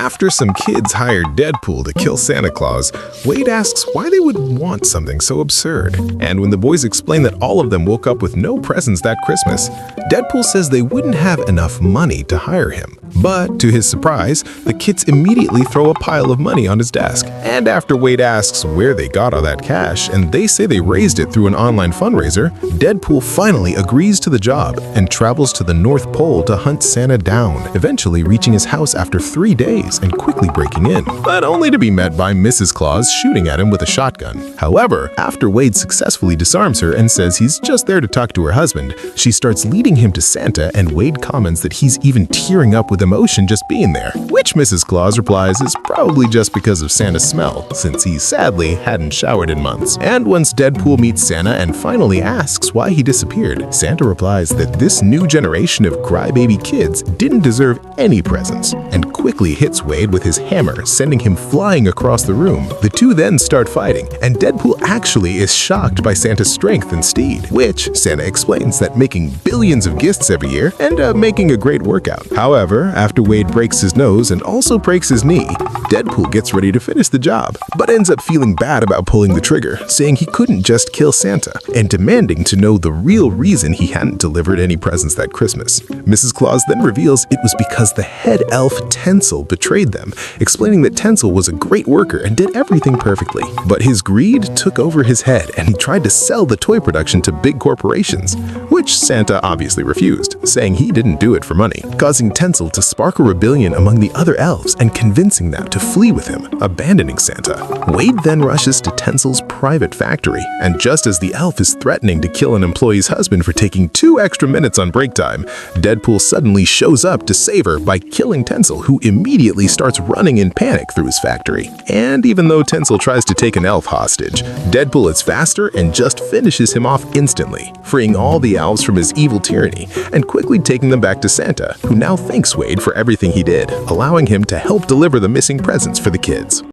After some kids hired Deadpool to kill Santa Claus, Wade asks why they would want something so absurd. And when the boys explain that all of them woke up with no presents that Christmas, Deadpool says they wouldn't have enough money to hire him. But to his surprise, the kids immediately throw a pile of money on his desk. And after Wade asks where they got all that cash, and they say they raised it through an online fundraiser, Deadpool finally agrees to the job and travels to the North Pole to hunt Santa down, eventually reaching his house after 3 days and quickly breaking in, but only to be met by Mrs. Claus shooting at him with a shotgun. However, after Wade successfully disarms her and says he's just there to talk to her husband, she starts leading him to Santa, and Wade comments that he's even tearing up with emotion just being there, which Mrs. Claus replies is probably just because of Santa's smell, since he sadly hadn't showered in months. And once Deadpool meets Santa and finally asks why he disappeared, Santa replies that this new generation of crybaby kids didn't deserve any presents, and quickly hits Wade with his hammer, sending him flying across the room. The two then start fighting, and Deadpool actually is shocked by Santa's strength and speed, which Santa explains that making billions of gifts every year and making a great workout. However, after Wade breaks his nose and also breaks his knee, Deadpool gets ready to finish the job, but ends up feeling bad about pulling the trigger, saying he couldn't just kill Santa, and demanding to know the real reason he hadn't delivered any presents that Christmas. Mrs. Claus then reveals it was because the head elf Tinsel betrayed them, explaining that Tinsel was a great worker and did everything perfectly. But his greed took over his head, and he tried to sell the toy production to big corporations, which Santa obviously refused, saying he didn't do it for money, causing Tinsel to spark a rebellion among the other elves and convincing them to flee with him, abandoning Santa. Wade then rushes to Tinsel's private factory, and just as the elf is threatening to kill an employee's husband for taking 2 extra minutes on break time, Deadpool suddenly shows up to save her by killing Tinsel, who immediately starts running in panic through his factory. And even though Tinsel tries to take an elf hostage, Deadpool is faster and just finishes him off instantly, freeing all the elves from his evil tyranny and quickly taking them back to Santa, who now thanks Wade for everything he did, allowing him to help deliver the missing presents for the kids.